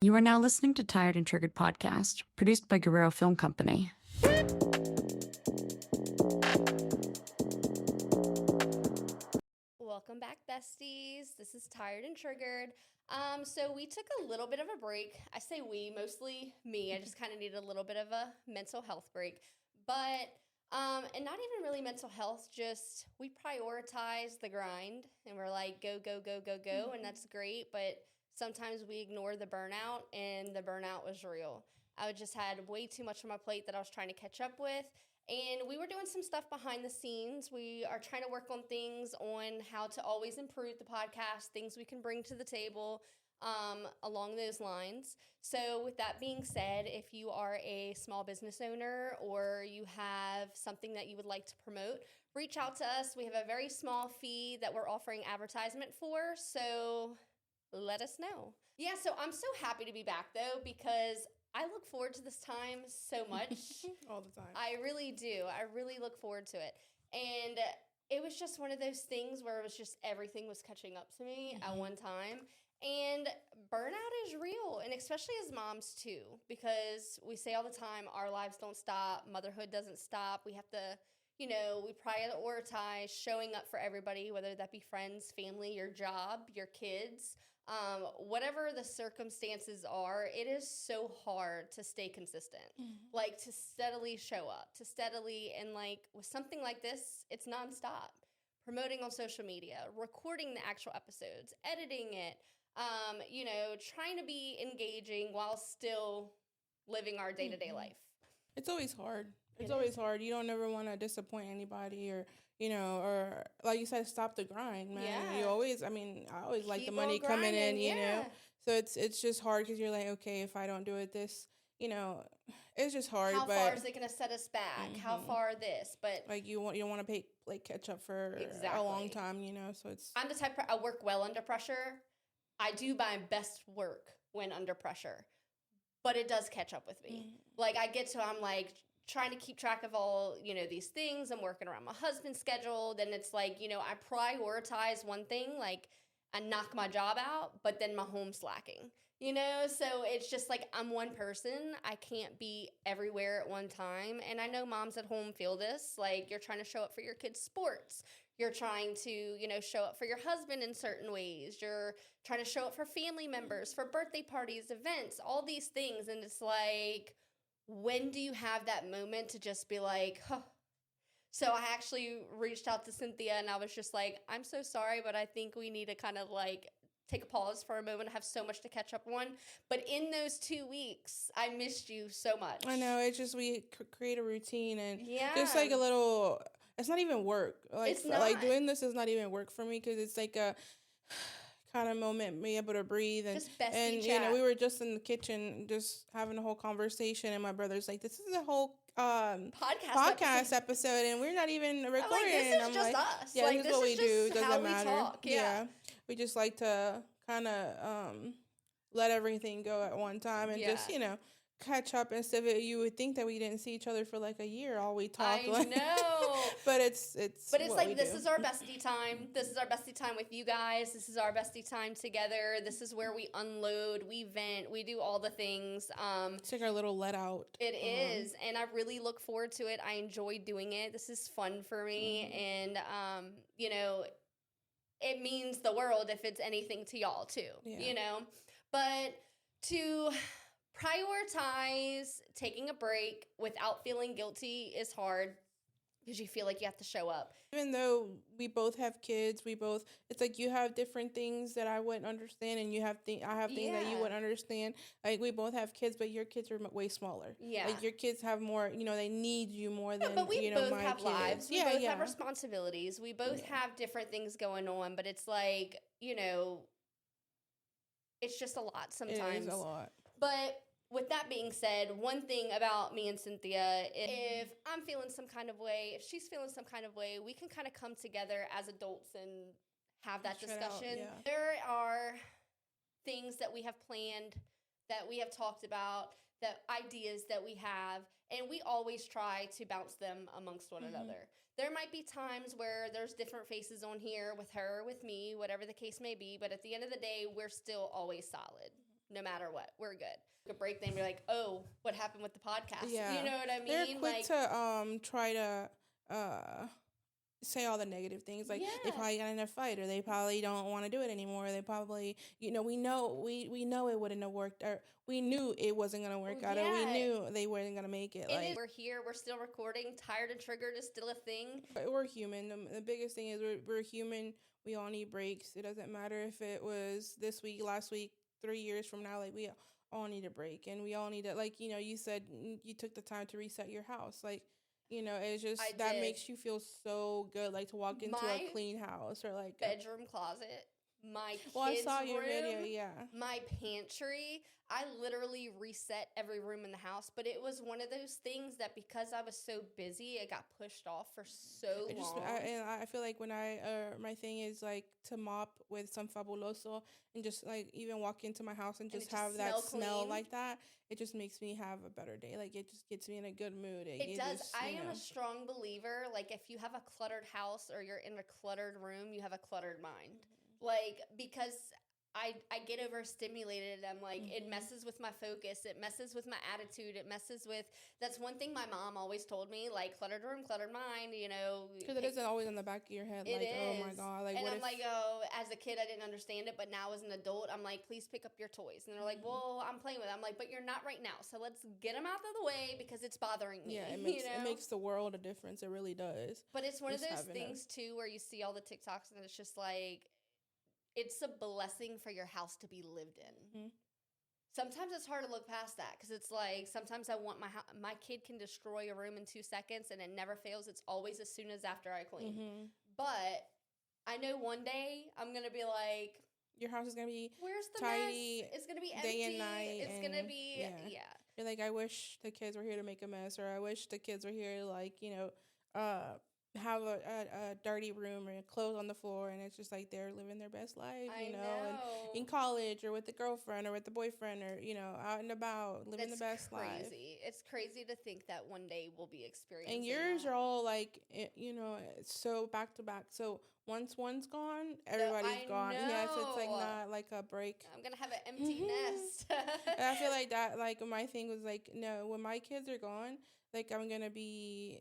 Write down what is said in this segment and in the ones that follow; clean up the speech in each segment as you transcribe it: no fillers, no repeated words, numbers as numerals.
You are now listening to Tired and Triggered Podcast, produced by Guerrero Film Company. Welcome back, besties. This is Tired and Triggered. So we took a little bit of a break. I say we, mostly me. I just kind of needed a little bit of a mental health break. But, and not even really mental health, just we prioritize the grind and we're like, go, go, go, go, go. And that's great. But sometimes we ignore the burnout, and the burnout was real. I just had way too much on my plate that I was trying to catch up with. And we were doing some stuff behind the scenes. We are trying to work on things on how to always improve the podcast, things we can bring to the table along those lines. So with that being said, if you are a small business owner or you have something that you would like to promote, reach out to us. We have a very small fee that we're offering advertisement for. So let us know. Yeah, so I'm so happy to be back though, because I look forward to this time so much. All the time. I really do. I really look forward to it. And it was just one of those things where it was just everything was catching up to me at one time. And burnout is real, and especially as moms too, because we say all the time, our lives don't stop, motherhood doesn't stop. We have to, we prioritize showing up for everybody, whether that be friends, family, your job, your kids. Whatever the circumstances are, it is so hard to stay consistent, like to steadily show up, and like with something like this, it's nonstop. Promoting on social media, recording the actual episodes, editing it, trying to be engaging while still living our day-to-day life. It's always hard. It's always hard. You don't ever want to disappoint anybody or like you said, stop the grind, man. Yeah. I always like the money coming in, you know. So it's just hard because you're like, okay, if I don't do it this, it's just hard. How far is it going to set us back? How far this? But like you don't want to catch up for a long time, So it's. I'm the type I work well under pressure. I do my best work when under pressure, but it does catch up with me. Like I'm like trying to keep track of all, these things. I'm working around my husband's schedule. Then it's like, I prioritize one thing, like I knock my job out, but then my home's lacking, So it's just like I'm one person. I can't be everywhere at one time. And I know moms at home feel this, like you're trying to show up for your kids' sports. You're trying to, show up for your husband in certain ways. You're trying to show up for family members, for birthday parties, events, all these things. And it's like, when do you have that moment to just be like, huh? So I actually reached out to Cynthia and I was just like, I'm so sorry, but I think we need to kind of like take a pause for a moment. I have so much to catch up on. But in those 2 weeks, I missed you so much. I know. It's just we create a routine and just like a little, it's not even work. Like, it's not. Like doing this is not even work for me because it's like a kind of moment, be able to breathe and chat. we were just in the kitchen just having a whole conversation, and my brother's like, "This is a whole podcast episode, and we're not even recording." I'm like, this is just us. Yeah, like, this is what we do. It doesn't matter. Talk. Yeah, we just like to kind of let everything go at one time and just catch up and stuff. You would think that we didn't see each other for like a year. All we talk. I know. But it's like this is our bestie time. This is our bestie time with you guys. This is our bestie time together. This is where we unload, we vent, we do all the things. It's like our little let out. It is, and I really look forward to it. I enjoy doing it. This is fun for me, and it means the world if it's anything to y'all too. But to prioritize taking a break without feeling guilty is hard because you feel like you have to show up. Even though we both have kids, it's like you have different things that I wouldn't understand, and I have things that you wouldn't understand. Like we both have kids, but your kids are way smaller. Yeah. Like your kids have more, they need you more than, but we both my have kids. lives. We both have responsibilities. We both have different things going on, but it's like, it's just a lot sometimes. It is a lot. But with that being said, one thing about me and Cynthia, if I'm feeling some kind of way, if she's feeling some kind of way, we can kind of come together as adults and have that discussion. There are things that we have planned, that we have talked about, that ideas that we have, and we always try to bounce them amongst one another. There might be times where there's different faces on here with her, with me, whatever the case may be, but at the end of the day, we're still always solid. no matter what. We're good. A break, then be like, oh, what happened with the podcast? Yeah. You know what I mean? They're quick like, to try to say all the negative things, like they probably got in a fight, or they probably don't want to do it anymore. They probably, we know it wouldn't have worked, or we knew it wasn't gonna work out, or we knew they weren't gonna make it. Like, we're here, we're still recording. Tired and Triggered is still a thing. But we're human. The biggest thing is we're human. We all need breaks. It doesn't matter if it was this week, last week, 3 years from now. Like, we all need a break, and we all need to, like, you said you took the time to reset your house. Like, it's just that makes you feel so good, like to walk into a clean house, or like bedroom closet, my kids' I saw your room, video, yeah. My pantry. I literally reset every room in the house, but it was one of those things that because I was so busy, it got pushed off for so long. I feel like when my thing is like to mop with some Fabuloso, and just like even walk into my house and just have that smell like that, it just makes me have a better day. Like, it just gets me in a good mood. It does. Just, I am a strong believer. Like, if you have a cluttered house or you're in a cluttered room, you have a cluttered mind. Mm-hmm. Like, because I get overstimulated. I'm like, it messes with my focus. It messes with my attitude. It messes with, that's one thing my mom always told me, like, cluttered room, cluttered mind, Because it isn't always in the back of your head. Like, oh my God. Like, and I'm like, oh, as a kid, I didn't understand it. But now as an adult, I'm like, please pick up your toys. And they're like, well, I'm playing with it. I'm like, but you're not right now. So let's get them out of the way because it's bothering me. Yeah, it makes the world a difference. It really does. But it's one of those things, too, where you see all the TikToks and it's just like, it's a blessing for your house to be lived in. Mm-hmm. Sometimes it's hard to look past that because it's like sometimes I want my kid can destroy a room in 2 seconds and it never fails. It's always as soon as after I clean. Mm-hmm. But I know one day I'm going to be like, your house is going to be where's the tidy. Mess? It's going to be empty. Day and night. It's going to be, You're like, I wish the kids were here to make a mess, or I wish the kids were here to, like, have a dirty room or clothes on the floor, and it's just like they're living their best life, and in college or with the girlfriend or with the boyfriend, or out and about living the best life. It's crazy to think that one day we'll be experiencing. And yours are all like, so back to back. So once one's gone, everybody's gone. Yes, it's like not like a break. I'm gonna have an empty nest. And I feel like that. Like, my thing was like, no, when my kids are gone, like, I'm gonna be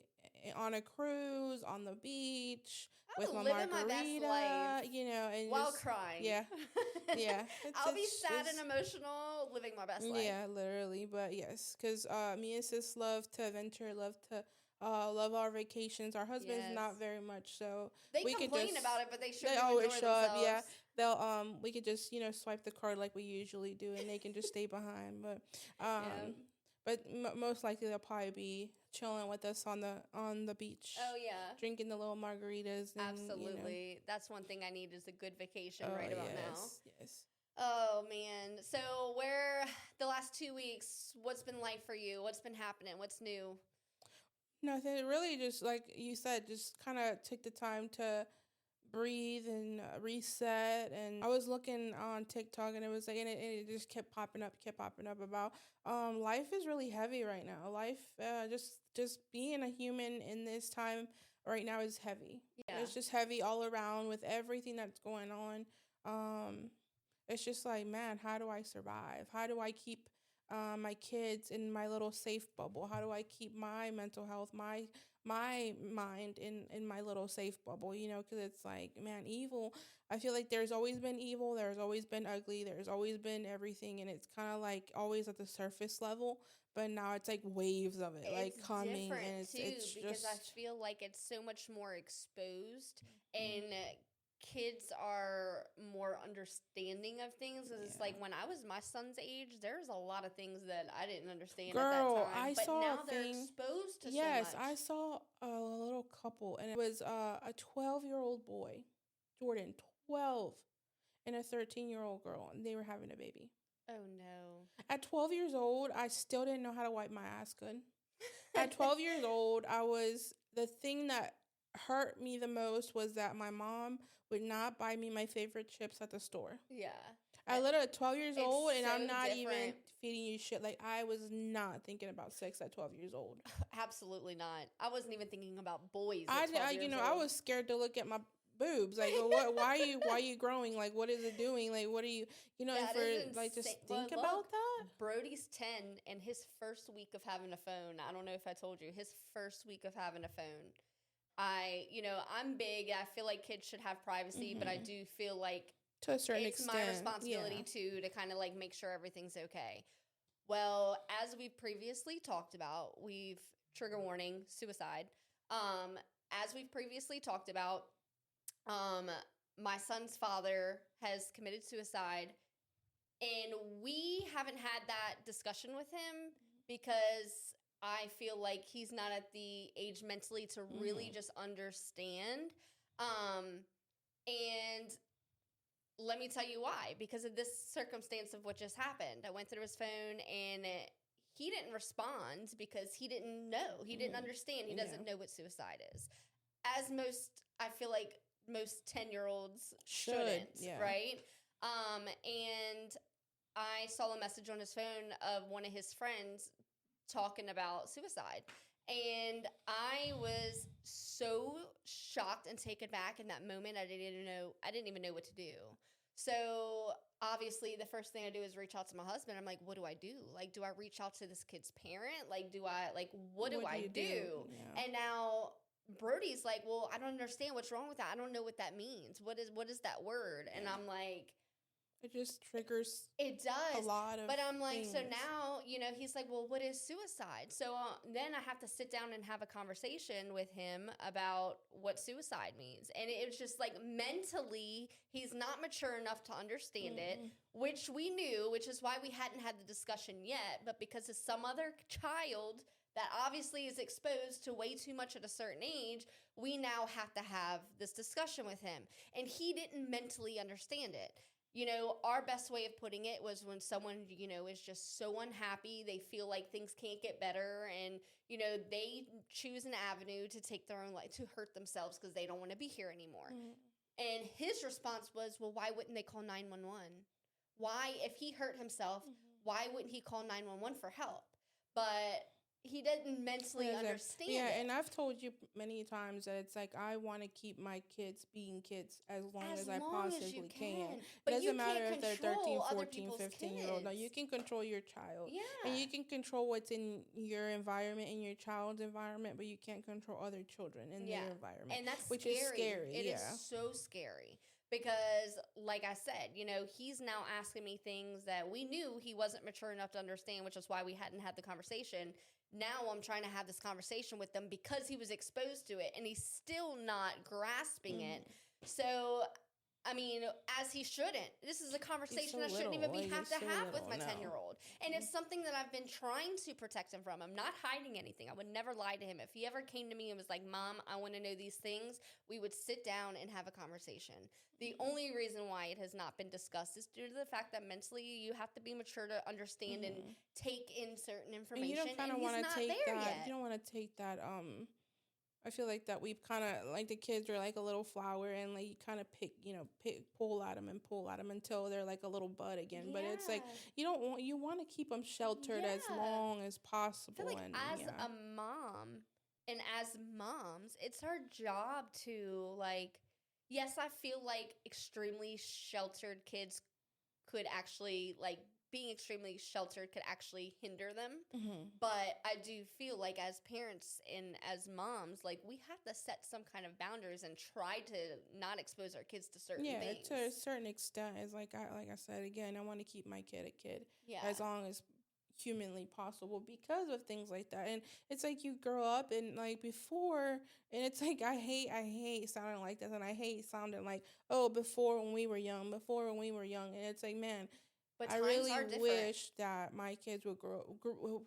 on a cruise on the beach with my margarita, my best life, and while crying. Yeah. I'll be sad and emotional, living my best life. Yeah, literally. But yes, because me and sis love to adventure, love our vacations. Our husbands not very much, so they complain about it, but they always show up. Yeah, they'll we could just swipe the card like we usually do, and they can just stay behind. But But most likely they'll probably be chilling with us on the beach. Oh yeah, drinking the little margaritas. And, absolutely, that's one thing I need is a good vacation about now. Yes. Oh man, so where the last 2 weeks? What's been like for you? What's been happening? What's new? Nothing. Really, just like you said, just kind of took the time to breathe and reset. And I was looking on TikTok, and it was like, and it just kept popping up about life is really heavy right now. Life, just being a human in this time right now is heavy. Yeah. It's just heavy all around with everything that's going on. It's just like, man, how do I survive? How do I keep my kids in my little safe bubble? How do I keep my mental health, my mind in my little safe bubble? Because it's like, man, evil. I feel like there's always been evil. There's always been ugly. There's always been everything. And it's kind of like always at the surface level. But now it's like waves of it, like coming. And it's because I feel like it's so much more exposed, and kids are more understanding of things. Because it's like when I was my son's age, there's a lot of things that I didn't understand at that time. But now they're exposed to so much. Yes, I saw a little couple, and it was a 12-year-old boy, Jordan, 12, and a 13-year-old girl, and they were having a baby. Oh, no. At 12 years old, I still didn't know how to wipe my ass good. At 12 years old, the thing that hurt me the most was that my mom would not buy me my favorite chips at the store. Yeah. I literally 12 years old, and I'm not even feeding you shit. Like, I was not thinking about sex at 12 years old. Absolutely not. I wasn't even thinking about boys at 12 years old. I was scared to look at my boobs. Like, what? Why are you growing? Like, what is it doing? Like, what are you? And That for is like just insane. think Well, about look, that. Brody's 10, and his first week of having a phone, I don't know if I told you, his first week of having a phone, I'm big. I feel like kids should have privacy, but I Mhm. do feel like To a certain it's extent, my responsibility yeah. too to kind of like make sure everything's okay. Well, as we've previously talked about, we've trigger warning, suicide. Um, as we've previously talked about, um, my son's father has committed suicide, and we haven't had that discussion with him because I feel like he's not at the age mentally to really Mhm. just understand. Um, and let me tell you why. Because of this circumstance of what just happened. I went through his phone and he didn't respond because he didn't know. He didn't Mhm. understand. He Yeah. doesn't know what suicide is. As most, I feel like most 10-year-olds shouldn't, Yeah. right? And I saw a message on his phone of one of his friends talking about suicide. And I was so shocked and taken back in that moment. I didn't even know what to do. So obviously the first thing I do is reach out to my husband. I'm like, what do I do? Like, do I reach out to this kid's parent? Like, what do I you do? Yeah. And now Brody's like, well, I don't understand what's wrong with that. I don't know what that means. What is that word? And Yeah. I'm like, It just triggers it a does. lot of But I'm like, so things. now, he's like, well, what is suicide? So then I have to sit down and have a conversation with him about what suicide means. And it was just like mentally, he's not mature enough to understand it, Mhm. which we knew, which is why we hadn't had the discussion yet. But because of some other child that obviously is exposed to way too much at a certain age, we now have to have this discussion with him. And he didn't mentally understand it. Our best way of putting it was when someone, is just so unhappy, they feel like things can't get better, and, they choose an avenue to take their own life, to hurt themselves because they don't want to be here anymore. Mhm. And his response was, well, why wouldn't they call 911? Why, if he hurt himself, why wouldn't he call 911 for help? But he didn't mentally understand Yeah, it. and I've told you many times that it's like I want to keep my kids being kids as long as I long as you possibly can. It But you doesn't matter can't if they're 13, control other 14, people's 15-year-old. No, you kids. can control your child. Yeah. And you can control what's in your environment, in your child's environment, but you can't control other children in their environment. And that's which scary. is scary. It is so scary because, like I said, he's now asking me things that we knew he wasn't mature enough to understand, which is why we hadn't had the conversation. Now I'm trying to have this conversation with them because he was exposed to it and he's still not grasping it. So, I mean, as he shouldn't. This is a conversation I shouldn't even have to have with my 10-year-old. And it's something that I've been trying to protect him from. I'm not hiding anything. I would never lie to him. If he ever came to me and was like, Mom, I want to know these things, we would sit down and have a conversation. The only reason why it has not been discussed is due to the fact that mentally you have to be mature to understand and take in certain information. And you don't kind of want to take that. Yet. You don't want to take that. I feel like that we've kind of like the kids are like a little flower, and like you kind of pull at them and pull at them until they're like a little bud again. But it's like you want to keep them sheltered as long as possible. I feel like as a mom and as moms, it's our job to like. Yes, I feel like extremely sheltered kids could actually, like, being extremely sheltered could actually hinder them. But I do feel like as parents and as moms, like, we have to set some kind of boundaries and try to not expose our kids to certain things. To a certain extent. It's like I said, again, I want to keep my kid a kid as long as humanly possible because of things like that. And it's like you grow up and like before, and it's like I hate sounding like this, and I hate sounding like, oh, before when we were young, and it's like, man, but I really wish that my kids would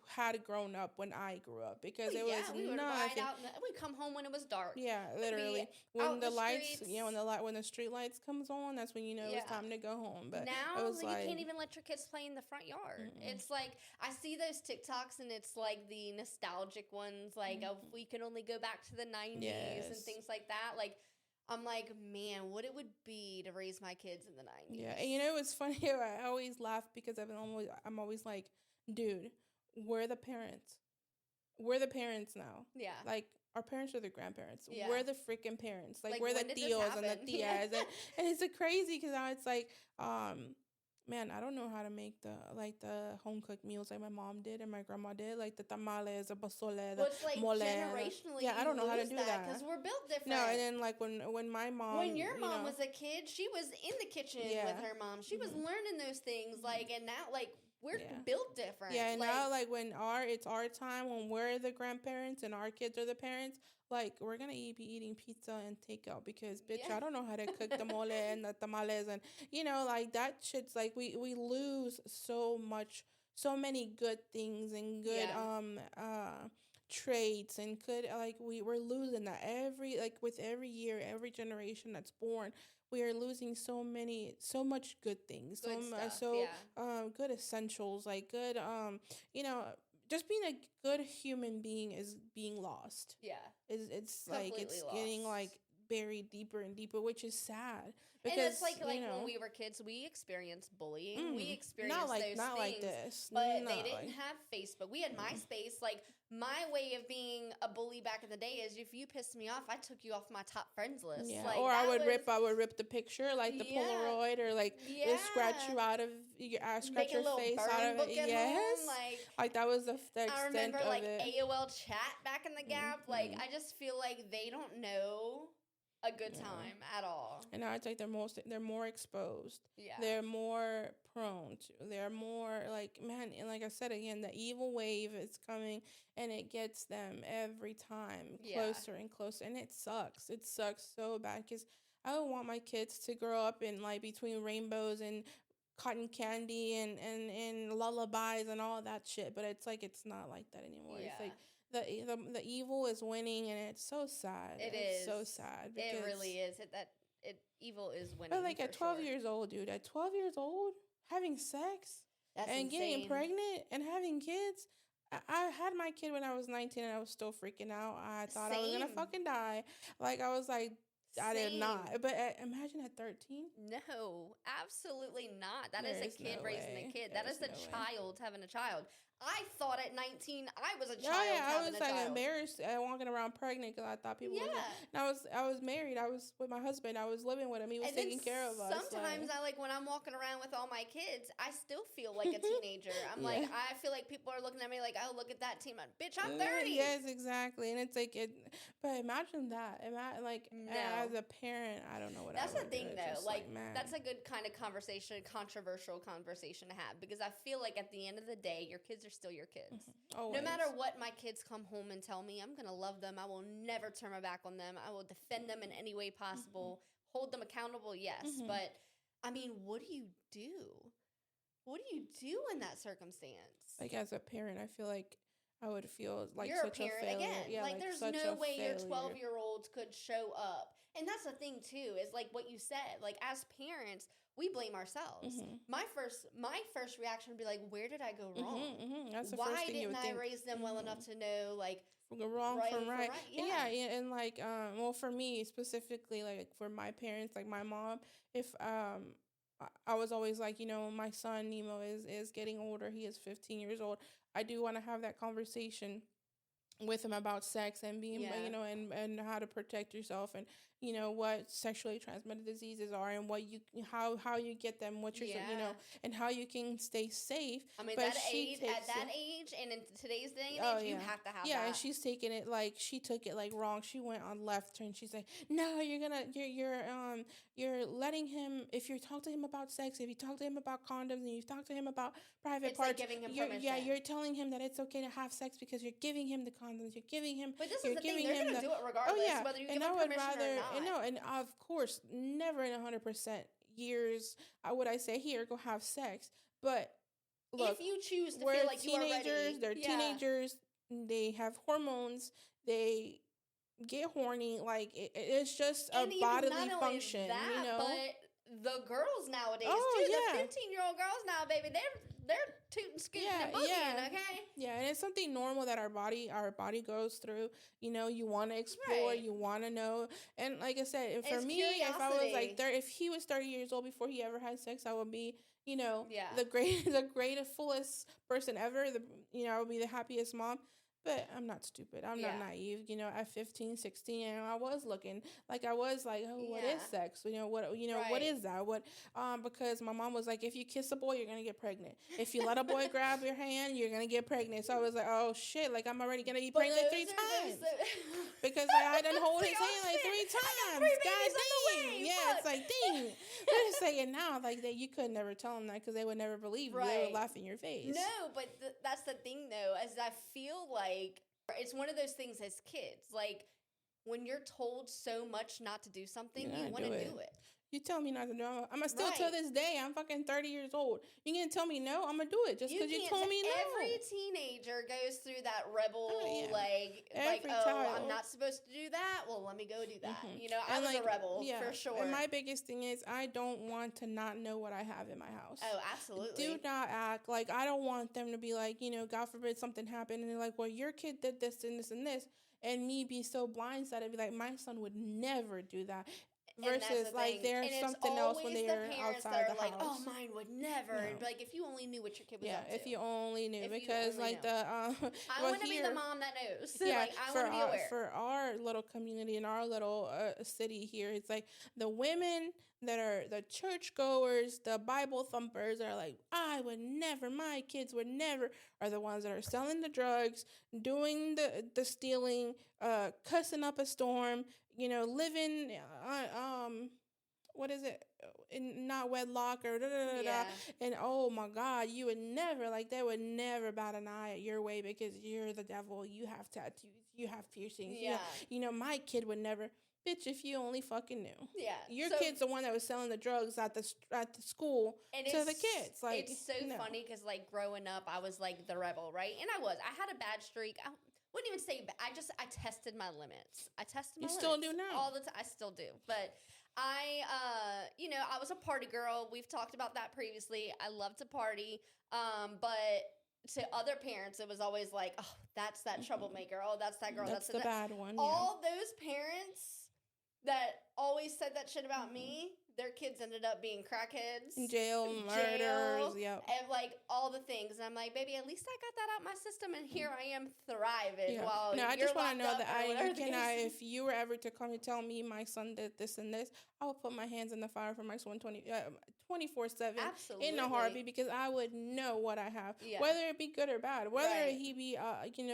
had grown up when I grew up, because it was we would nothing. ride out and we'd come home when it was dark. Yeah, literally. When the lights, when the street lights comes on, that's when it's time to go home. But now it was you can't even let your kids play in the front yard. It's like I see those TikToks and it's like the nostalgic ones, like of we can only go back to the 90s and things like that. Like I'm like, man, what it would be to raise my kids in the 90s. Yeah, and it's funny. I always laugh because I'm always like, dude, we're the parents. we're the parents now. Yeah. Like, our parents are the grandparents. Yeah. We're the freaking parents. Like, Like, we're the when did this tios and the happen? tias. And it's crazy because now it's like, man, I don't know how to make the home cooked meals like my mom did and my grandma did, like the tamales, the pozole, Well, the it's like mole. generationally, Yeah, I don't know how to do that. because we're built different. No, and then like when my mom, when your you mom know, was a kid, she was in the kitchen Yeah. with her mom. She was Mhm. learning those things, like, and now, like, we're Yeah. built different. yeah, and now like when it's our time when we're the grandparents and our kids are the parents, like we're gonna be eating pizza and takeout because bitch, Yeah. I don't know how to cook the mole and the tamales and like that shit's like we lose so much, so many good things and good traits and good like we're losing that every like with every year, every generation that's born. We are losing so much good things, Good stuff, so yeah. good essentials, like good you know, just being a good human being is being lost. Yeah. It's like Completely it's getting lost. like buried deeper and deeper, which is sad And because it's like you know, when we were kids, we experienced bullying. We mm, experienced not like those not things. like this, But not they didn't like, have Facebook. We had MySpace. Like, my way of being a bully back in the day is if you pissed me off, I took you off my top friends list. yeah, Like, or that I would rip the picture, like the Yeah. Polaroid, or like just scratch Yeah. you out of your scratch Make a your little face burn out of book it. at Yes, home. like that was the I extent remember of like it. AOL chat back in the Gap. Like, Mhm. I just feel like they don't know a good Yeah. time at all. And now it's like they're more exposed. Yeah. They're more prone to. They're more like, man, and like I said again, the evil wave is coming and it gets them every time Yeah. closer and closer, and it sucks. It sucks so bad because I don't want my kids to grow up in like between rainbows and cotton candy and lullabies and all that shit, but it's like it's not like that anymore. It's Yeah. like the evil is winning, and it's so sad. It's so sad because It really is. Evil is winning. but like at for 12 sure. years old, dude, at 12 years old, having sex That's and getting insane. pregnant and having kids. I had my kid when I was 19 and I was still freaking out. I thought I was gonna Same. fucking die. Like I was like, I did not. Same. But imagine at 13. No, absolutely not. That is There a is kid no raising way. a kid. There That is is a no way. child having a child. I thought at 19 I was a Yeah, child yeah, I having was a like child. embarrassed walking around pregnant because I thought people. Was like, Yeah. and I was married. I was with my husband. I was living with him. He was And then taking care of us. sometimes like, I like when I'm walking around with all my kids, I still feel like a teenager. I'm like, Yeah. I feel like people are looking at me like, oh, look at that team. Bitch, I'm 30. Yes, exactly. And it's like it. But imagine that. Imagine like No. as a parent, I don't know what. That's I the would do. thing, It's though. just Like, man. that's a good kind of conversation, controversial conversation to have, because I feel like at the end of the day, your kids are still your kids. Always. No matter what my kids come home and tell me, I'm going to love them. I will never turn my back on them. I will defend them in any way possible. Hold them accountable, yes. Mhm. But, I mean, what do you do? What do you do in that circumstance? Like as a parent, I feel like I would feel like You're such a parent failure. again. Yeah, like there's such no a way your failure. 12-year-olds could show up. And that's the thing too, is like what you said. Like as parents, we blame ourselves. Mhm. My first reaction would be like, where did I go wrong? That's the Why first thing you didn't would I think. raise them well enough to know like Go wrong right from from right. right? And Yeah. yeah, and like well for me specifically, like for my parents, like my mom, if I was always like, my son Nemo is getting older. He is 15 years old. I do want to have that conversation with him about sex and being Yeah. and how to protect yourself and what sexually transmitted diseases are and what you how you get them, what you're Yeah. and how you can stay safe. I mean, But that she age, takes at that it- age, and in today's day and Oh age, you yeah, have to have yeah, that. and she's taking it like she took it like wrong. She went on left turn. She's like, no, you're letting him. If you talk to him about sex, if you talk to him about condoms, and you talk to him about private It's like parts, giving him yeah, permission. you're telling him that it's okay to have sex because you're giving him the condoms. You're giving him. But this you're is the thing, giving they're him going to the- do it regardless, Oh yeah, whether you and give I them would permission rather or not. and no, and of course, never in 100% years would I say here go have sex, but look, if you choose to we're feel like you are teenagers. ready. They're Yeah. teenagers. They have hormones. They get horny. Like it's just a And even bodily not only function. that, but the girls nowadays Oh, too. yeah. The 15-year-old girls now, baby, they're tooting, scooting, and boogieing. Okay. Yeah, and it's something normal that our body goes through. You want to explore, Right. you want to know, and like I said, for It's me, if I was like curiosity. if he was 30 years old before he ever had sex, I would be, Yeah. the greatest, fullest person ever. I would be the happiest mom. But I'm not stupid. I'm not Yeah. naive. At 15, 16, I was looking. Like, I was like, oh, what is Yeah. sex? What Right. is that? Because my mom was like, if you kiss a boy, you're gonna get pregnant. If you let a boy grab your hand, you're gonna get pregnant. So I was like, oh shit, like I'm already gonna be But pregnant those three are times. those that Because I done hold It's his like, hand oh like shit, 3 I got times. 3 babies on the God dang. way. Yeah, it's Fuck. like, dang. But it's saying now, like, that you could never tell them that because they would never believe you. They would Right. laugh in your face. No, but that's the thing though, as I feel like it's one of those things as kids, like when you're told so much not to do something, You're you gonna want to do it. do it. You tell me not to do it. I'm still Right. till this day. I'm fucking 30 years old. You gonna tell me no? I'm gonna do it just because you can't told me no. Every teenager goes through that rebel, yeah. like, Every oh, child. I'm not supposed to do that. Well, let me go do that. Mhm. I And was like, a rebel yeah, for sure. and my biggest thing is I don't want to not know what I have in my house. Oh, absolutely. Do not act like I don't want them to be like, God forbid something happened and they're like, well, your kid did this and this and this, and me be so blindsided, be like, my son would never do that. And that's Versus the like thing. there's And it's something else when always the they're parents outside that are the like, house. oh, mine would never. And be like, if you only knew what your kid was up to. If you only knew, If you because only like knew. I I want to be the mom that knows. Yeah, Like, I want to be aware. For our little community in our little city here, it's like the women that are the churchgoers, the Bible thumpers that are like, I would never, my kids would never, are the ones that are selling the drugs, doing the stealing, cussing up a storm, living what is it, in not wedlock or da da da da. Yeah. And oh my God, you would never, like, they would never bat an eye at your way because you're the devil. You have tattoos, you have piercings. Yeah. My kid would never. Bitch, if you only fucking knew. Yeah. Your So- kid's the one that was selling the drugs at the school And to the kids. Like, it's so no. funny because, like, growing up, I was like the rebel, right? And I had a bad streak. I wouldn't even say bad. I tested my limits. I tested my limits. You still do now. All the time. I still do. But I was a party girl. We've talked about that previously. I love to party. But to other parents, it was always like, oh, that's that troublemaker. Oh, that's that girl. That's the bad one. All those parents that always said that shit about me, their kids ended up being crackheads. In jail, murders, yep. And like all the things. And I'm like, baby, at least I got that out my system and here I am thriving while no, I you're just want to know locked that up or whatever the case is. if you were ever to come and tell me my son did this and this, I would put my hands in the fire for my son 24/7 Absolutely. in a heartbeat, because I would know what I have, Yeah. whether it be good or bad, whether Right. he be,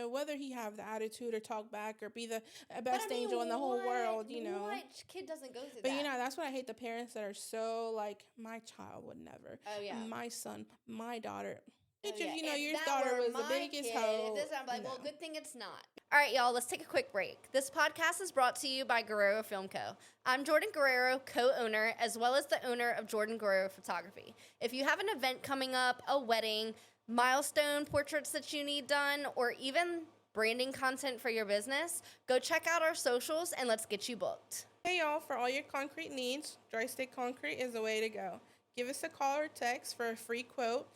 whether he have the attitude or talk back or be the But best I mean, angel in the whole world, What kid doesn't go through But that? that's what I hate, the parents that are so like, my child would never. Oh, yeah. My son, my daughter. Oh, It's yeah. just, If your that daughter were was the my biggest kid, hoe. If this, I'm like, well, No. good thing it's not. All right, y'all, let's take a quick break. This podcast is brought to you by Guerrero Film Co. I'm Jordan Guerrero, co-owner, as well as the owner of Jordan Guerrero Photography. If you have an event coming up, a wedding, milestone portraits that you need done, or even branding content for your business, go check out our socials and let's get you booked. Hey y'all, for all your concrete needs, Dry Stick Concrete is the way to go. Give us a call or text for a free quote,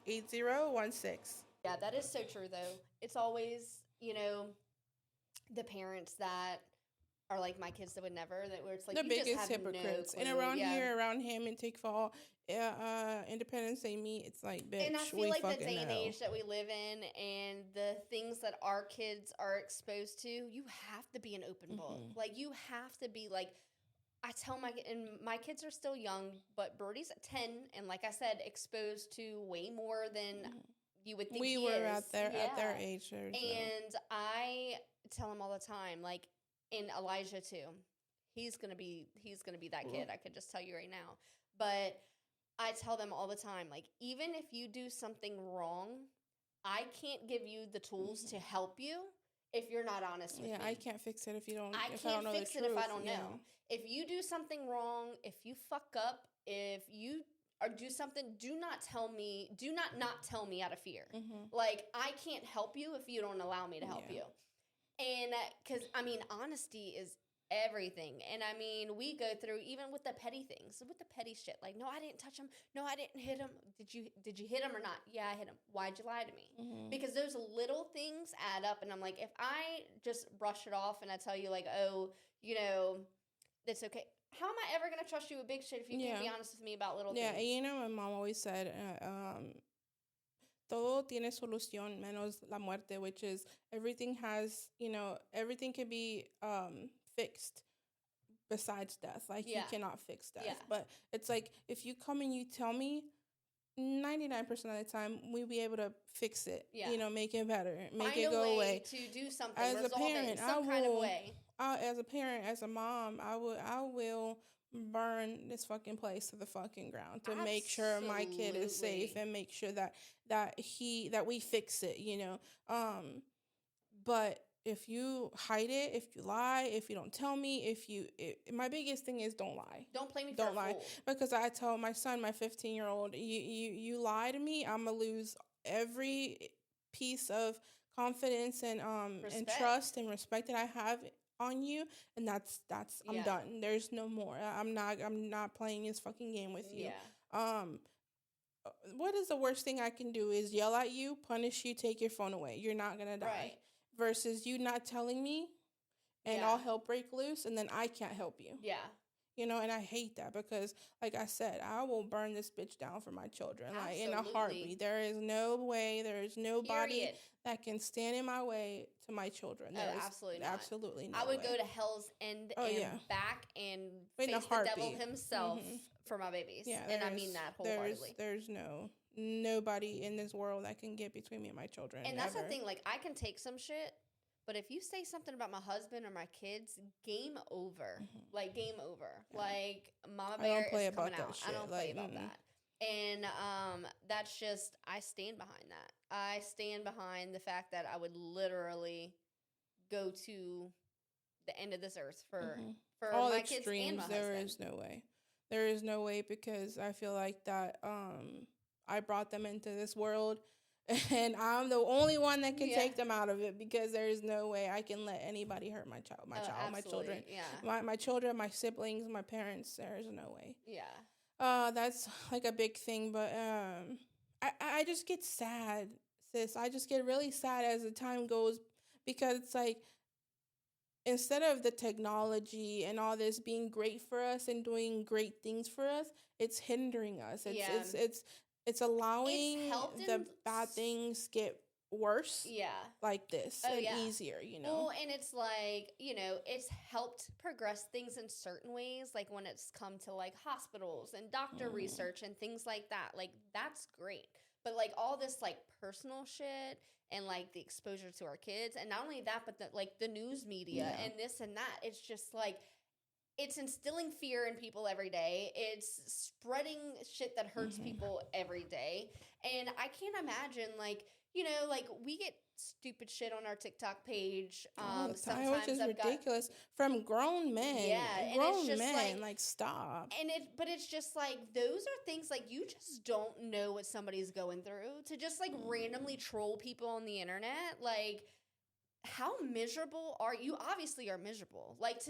985-969-8016. Yeah, that is so true, though. It's always, the parents that are like my kids that would never, that where it's like, The you biggest just have hypocrites. No And clue. around Yeah. here, around Hamilton Fall, Independence Day meet, it's like, bitch, And I feel we like the fucking day and know. age that we live in and the things that our kids are exposed to, you have to be an open book. Like, you have to be like, I tell my kids are still young, but Birdie's at 10, and like I said, exposed to way more than you would think We he were is. at their age. There, so. And I tell him all the time, like, in Elijah too, he's gonna be that kid. I could just tell you right now. But I tell them all the time, like, even if you do something wrong, I can't give you the tools to help you if you're not honest with me. Yeah, I can't fix it if you don't. I if can't I don't know fix the it truth. if I don't yeah. know. If you do something wrong, if you fuck up, if you or do something, do not tell me out of fear. Like, I can't help you if you don't allow me to help you. And because, honesty is everything. And we go through, even with the petty things, with the petty shit, like, no, I didn't touch him. No, I didn't hit him. Did you hit him or not? Yeah, I hit him. Why'd you lie to me? Because those little things add up. And I'm like, if I just brush it off and I tell you, like, oh, it's okay. How am I ever going to trust you with big shit if you can't be honest with me about little things? Yeah, my mom always said, the little todo tiene solución menos la muerte, which is everything has, everything can be fixed besides death. Like, you Yeah. cannot fix death. Yeah. But it's like, if you come and you tell me, 99% of the time, we'll be able to fix it. Yeah. Make it better, make Find it a go way away. to do something, As a resolve it in parent, some kind of way. as a parent, as a mom, I will burn this fucking place to the fucking ground to make sure my kid is safe Absolutely. and make sure that we fix it. But if you hide it, if you lie, if you don't tell me, my biggest thing is don't lie. Don't play me for Don't a lie. fool. Because I tell my son, my 15-year-old, you lie to me, I'm gonna lose every piece of confidence and Respect. trust and respect that I have on you, and that's I'm Yeah. done. There's no more. I'm not playing this fucking game with you. Yeah. What is the worst thing I can do is yell at you, punish you, take your phone away. You're not gonna die. Right. Versus you not telling me and Yeah. all hell break loose, and then I can't help you. Yeah. And I hate that because, like I said, I will burn this bitch down for my children, like in a Absolutely. heartbeat. There is no way, there is nobody Period. that can stand in my way to my children. There is absolutely not. absolutely no I would way. go to hell's end Oh, and yeah. back and In a face the devil heartbeat. himself Mhm. for my babies. Yeah, And I mean that wholeheartedly. There's nobody in this world that can get between me and my children. And that's ever. the thing, like, I can take some shit, but if you say something about my husband or my kids, game over. Mhm. Like, game over. Yeah. Like, Mama I Bear don't play is coming about that out. shit. I don't play Like, about that. And that's just, I stand behind that. I stand behind the fact that I would literally go to the end of this earth for all my kids and my extremes. husband. There is no way. There is no way, because I feel like that I brought them into this world, and I'm the only one that can Yeah. take them out of it, because there is no way I can let anybody hurt my child, my Absolutely. children, Yeah. my children, my siblings, my parents. There is no way. Yeah. That's like a big thing, but I just get sad, sis. I just get really sad as the time goes, because it's like, instead of the technology and all this being great for us and doing great things for us, it's hindering us. It's allowing helped the in bad things get worse. Yeah. Like this Oh, and yeah. easier, Well, and it's like, it's helped progress things in certain ways, like when it's come to like hospitals and doctor research and things like that. Like, that's great. But like all this like personal shit and like the exposure to our kids, and not only that, but the news media and this and that, it's just like, it's instilling fear in people every day. It's spreading shit that hurts people every day. And I can't imagine, like, we get stupid shit on our TikTok page. All the time, Sometimes which is ridiculous from grown men. Yeah, and grown it's just men, like stop. but it's just like, those are things like, you just don't know what somebody's going through to just like randomly troll people on the internet. Like, how miserable are you? Obviously are miserable. Like,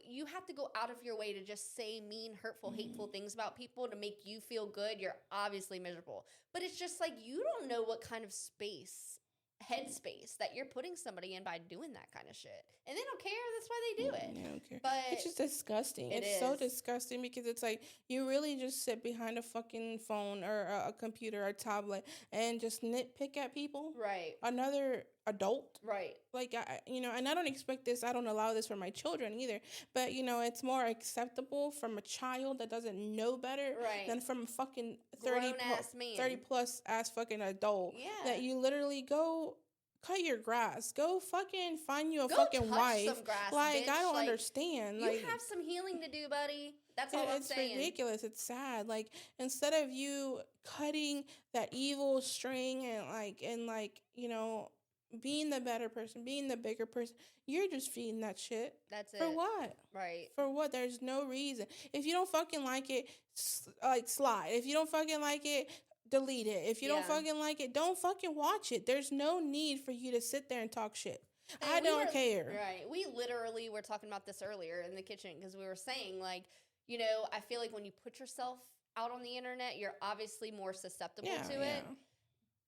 you have to go out of your way to just say mean, hurtful, hateful things about people to make you feel good. You're obviously miserable. But it's just like, you don't know what kind of headspace that you're putting somebody in by doing that kind of shit. And they don't care. That's why they do it. They don't care. But it's just disgusting. It's so disgusting, because it's like, you really just sit behind a fucking phone or a computer or tablet and just nitpick at people. Right. Another adult. Right. Like, and I don't expect this. I don't allow this for my children either. But, it's more acceptable from a child that doesn't know better than from a fucking 30 plus ass fucking adult. Yeah. That you literally go cut your grass. Go fucking find you a Go fucking touch wife. some grass, Like, bitch. I don't Like, understand. You Like, have some healing to do, buddy. That's all I'm saying. It's ridiculous. It's sad. Like, instead of you cutting that evil string and being the better person, being the bigger person, you're just feeding that shit. That's it. For what? Right. For what? There's no reason. If you don't fucking like it, slide. If you don't fucking like it, delete it. If you don't fucking like it, don't fucking watch it. There's no need for you to sit there and talk shit. I don't care. Right. We literally were talking about this earlier in the kitchen, because we were saying, like, I feel like when you put yourself out on the internet, you're obviously more susceptible to it.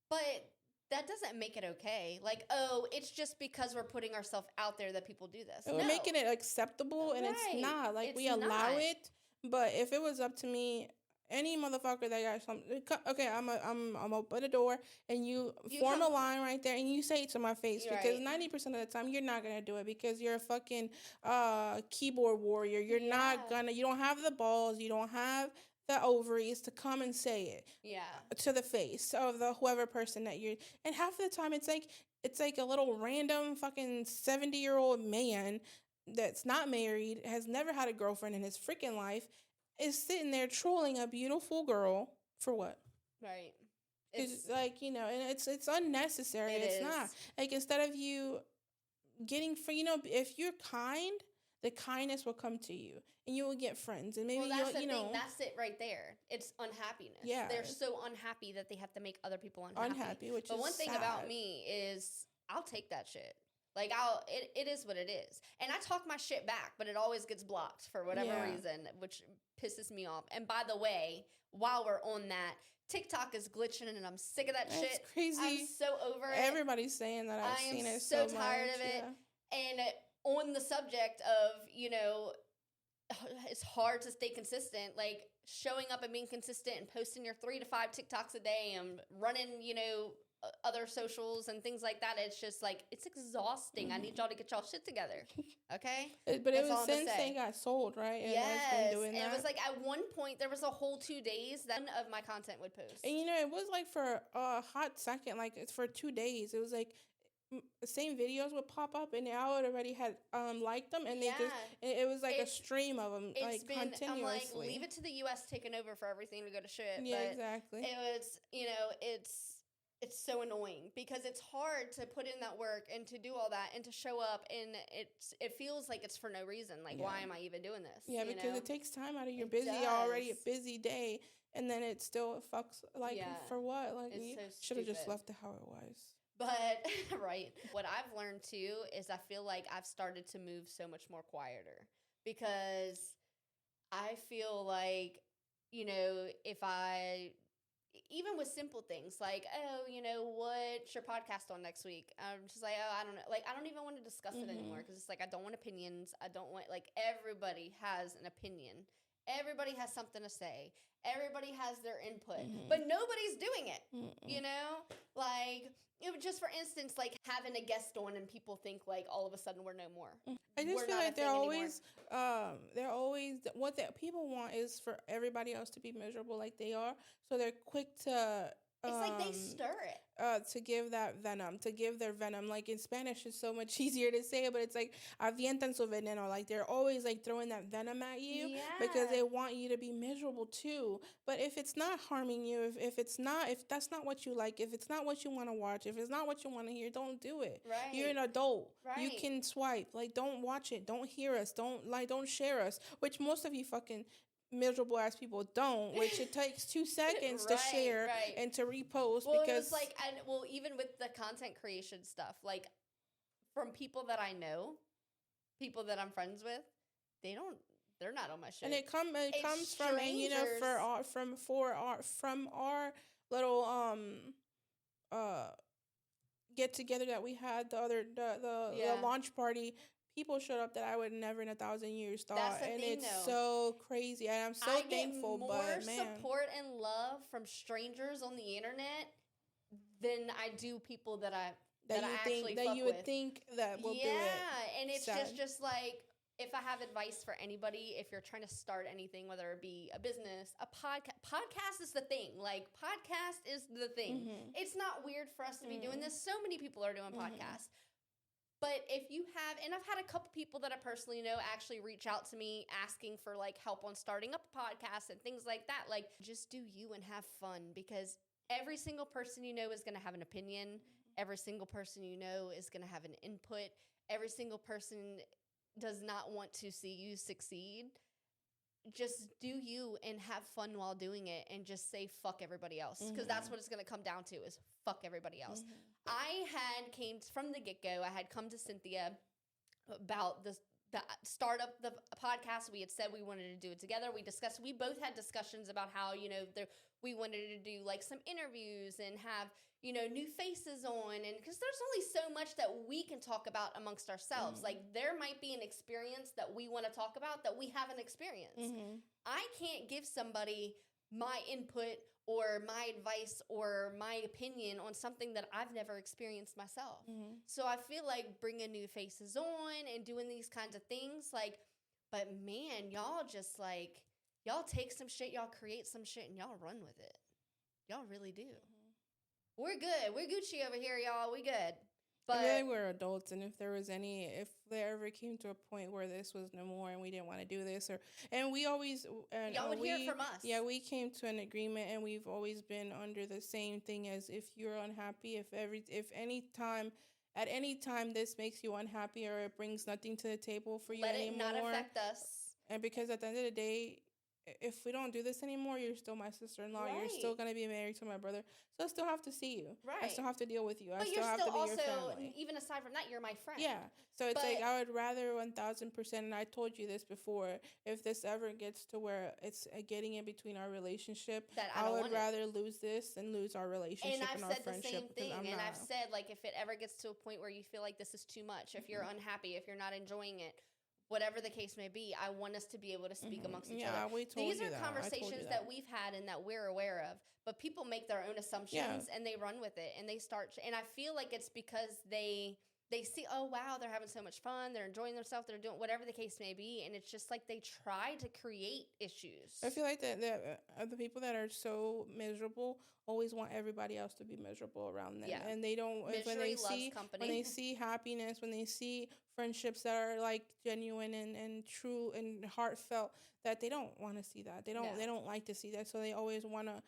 But that doesn't make it okay. Like, it's just because we're putting ourselves out there that people do this. We're making it acceptable, and it's not. Like, we allow it, but if it was up to me, Any motherfucker that got some, okay, I'm open the door and you You form come- a line right there and you say it to my face You're because right. 90% of the time you're not gonna do it because you're a fucking keyboard warrior. You're Yeah. not gonna. You don't have the balls. You don't have the ovaries to come and say it Yeah. to the face of the whoever person that you're. And half the time it's like a little random fucking 70-year-old man that's not married, has never had a girlfriend in his freaking life, is sitting there trolling a beautiful girl for what? Right. It's like, and it's unnecessary. It's not. Like, instead of you getting for, if you're kind, the kindness will come to you and you will get friends and maybe that's the you'll, thing. That's it right there. It's unhappiness. Yeah. They're so unhappy that they have to make other people unhappy. which But is one thing sad. about me is I'll take that shit. Like, it is what it is. And I talk my shit back, but it always gets blocked for whatever reason, which pisses me off. And by the way, while we're on that, TikTok is glitching and I'm sick of that shit. It's crazy. I'm so over it. Everybody's saying that. I've seen it so so tired much, of it. yeah. And on the subject of, it's hard to stay consistent, like showing up and being consistent and posting your 3 to 5 TikToks a day and running, other socials and things like that. It's just like, it's exhausting. I need y'all to get y'all shit together. Okay? But it was since they got sold, right? And yes. it's been doing and that. it was like at one point there was a whole 2 days that none of my content would post. And it was like for a hot second, like it's for 2 days. It was like the same videos would pop up and I would already had liked them and they just it was like a stream of them like continuously. I'm like, leave it to the US taking over for everything to go to shit. Yeah, but exactly. It was, it's so annoying because it's hard to put in that work and to do all that and to show up and it feels like it's for no reason. Like, why am I even doing this? Yeah, because it takes time out of your already a busy day, and then it still fucks, like, for what? Like, it's you so should have just stupid. left it how it was. But, right. What I've learned too is I feel like I've started to move so much more quieter because I feel like, if I, even with simple things like, what's your podcast on next week? I'm just like, I don't know. Like, I don't even want to discuss it anymore because it's like, I don't want opinions. I don't want, like, everybody has an opinion. Everybody has something to say. Everybody has their input, but nobody's doing it, Like, just for instance, like having a guest on and people think like all of a sudden we're no more. I just feel like they're always what that people want is for everybody else to be miserable like they are. So they're quick to it's like they stir it. To give their venom. Like in Spanish, it's so much easier to say it, but it's like avientan su veneno. Like they're always like throwing that venom at you because they want you to be miserable too. But if it's not harming you, if that's not what you like, if it's not what you want to watch, if it's not what you want to hear, don't do it. Right. You're an adult. Right. You can swipe. Like, don't watch it. Don't hear us. Don't share us. Which most of you fucking miserable ass people don't, which it takes 2 seconds to share and to repost because it's like, even with the content creation stuff, like from people that I know, people that I'm friends with, they're not on my shit. And it comes from, and from our little get together that we had the launch party. People showed up that I would never in 1,000 years thought, and it's so crazy. And I'm so thankful. But man, support and love from strangers on the internet than I do people that you would think that will do it. Yeah, and it's just like, if I have advice for anybody, if you're trying to start anything, whether it be a business, a podcast is the thing. Like, podcast is the thing. It's not weird for us to be doing this. So many people are doing podcasts. But if you have, and I've had a couple people that I personally know actually reach out to me asking for like help on starting up a podcast and things like that. Like, just do you and have fun, because every single person you know is going to have an opinion. Every single person you know is going to have an input. Every single person does not want to see you succeed. Just do you and have fun while doing it, and just say fuck everybody else, because that's what it's going to come down to, is fuck everybody else. I had came from the get-go. I had come to Cynthia about the start of the podcast. We had said we wanted to do it together. We both had discussions about how, we wanted to do like some interviews and have, new faces on, and because there's only so much that we can talk about amongst ourselves. Like, there might be an experience that we want to talk about that we haven't experienced. I can't give somebody my input or my advice or my opinion on something that I've never experienced myself. Mhm. So I feel like bringing new faces on and doing these kinds of things, like, but man, y'all just like, y'all take some shit, y'all create some shit, and y'all run with it. Y'all really do. We're good. We're Gucci over here, y'all. We good. But I feel like we're adults, and if there ever came to a point where this was no more, and we didn't want to do this, and we always, and y'all would hear it from us. yeah, we came to an agreement, and we've always been under the same thing as if you're unhappy, at any time this makes you unhappy or it brings nothing to the table for you Let anymore, it not affect us. and because at the end of the day, if we don't do this anymore, you're still my sister-in-law. Right. You're still going to be married to my brother. So I still have to see you. I Right. still have to deal with you. I But still you're have still to be also, your family. even aside from that, you're my friend. Yeah. So it's like But- I would rather 1,000%, and I told you this before, if this ever gets to where it's getting in between our relationship, That I I don't would want it. rather lose this than lose our relationship And I've and our said the friendship. same because thing. I'm And not. I've said, like, if it ever gets to a point where you feel like this is too much, if you're unhappy, if you're not enjoying it, whatever the case may be, I want us to be able to speak amongst each Yeah, other. we told These you are that. I told you conversations that we've had and that we're aware of, but people make their own assumptions and they run with it and they start. And I feel like it's because they see, oh wow, they're having so much fun, they're enjoying themselves, they're doing whatever the case may be, and it's just like they try to create issues. I feel like that the people that are so miserable always want everybody else to be miserable around them, Yeah. and they don't. Misery loves company. When they see happiness, when they see friendships that are like genuine and true and heartfelt, that they don't want to see that. They don't. No. They don't like to see that. So they always want to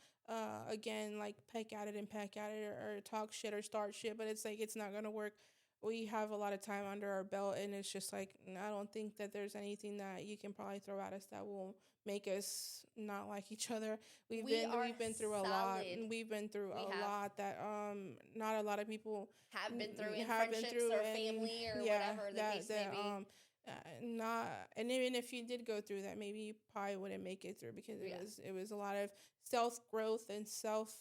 again like peck at it or talk shit or start shit. But it's like it's not gonna work. We have a lot of time under our belt, and it's just like I don't think that there's anything that you can probably throw at us that will make us not like each other. We've been through a lot. solid. We've been through We a have. lot that not a lot of people have been through in have been friendships through, or and family or yeah, whatever the that case may be. not, and even if you did go through that, maybe you probably wouldn't make it through because Yeah. it was a lot of self growth and self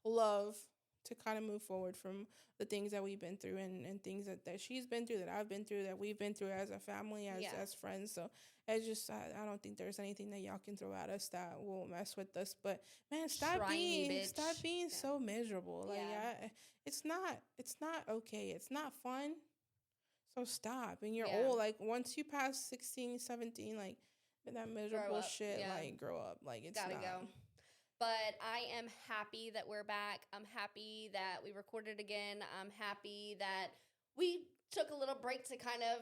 love to kind of move forward from the things that we've been through and things that she's been through, that I've been through, that we've been through as a family, as friends. So it's just I don't think there's anything that y'all can throw at us that will mess with us. But man, stop Try me, being bitch. so miserable. Like Yeah. it's not okay. It's not fun. So stop. And you're Yeah. old. Like once you pass 16, 17, like that miserable up, shit, yeah. like grow up. Like it's Gotta not. go. But I am happy that we're back. I'm happy that we recorded again. I'm happy that we took a little break to kind of,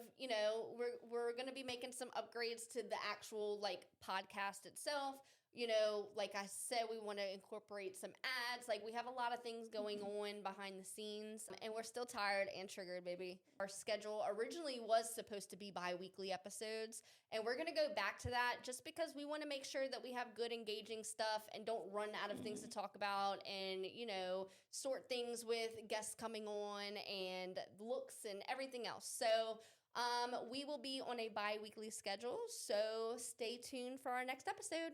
we're going to be making some upgrades to the actual like podcast itself. Like I said, we want to incorporate some ads. Like we have a lot of things going on behind the scenes, and we're still tired and triggered, baby. Our schedule originally was supposed to be bi-weekly episodes, and we're going to go back to that just because we want to make sure that we have good engaging stuff and don't run out of things to talk about, and, sort things with guests coming on and looks and everything else. So we will be on a bi-weekly schedule, so stay tuned for our next episode.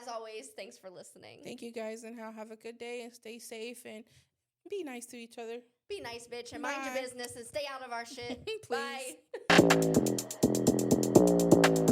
As always, thanks for listening. Thank you guys, and have a good day and stay safe and be nice to each other. Be nice, bitch, and mind your Bye. business and stay out of our shit. Please. Bye.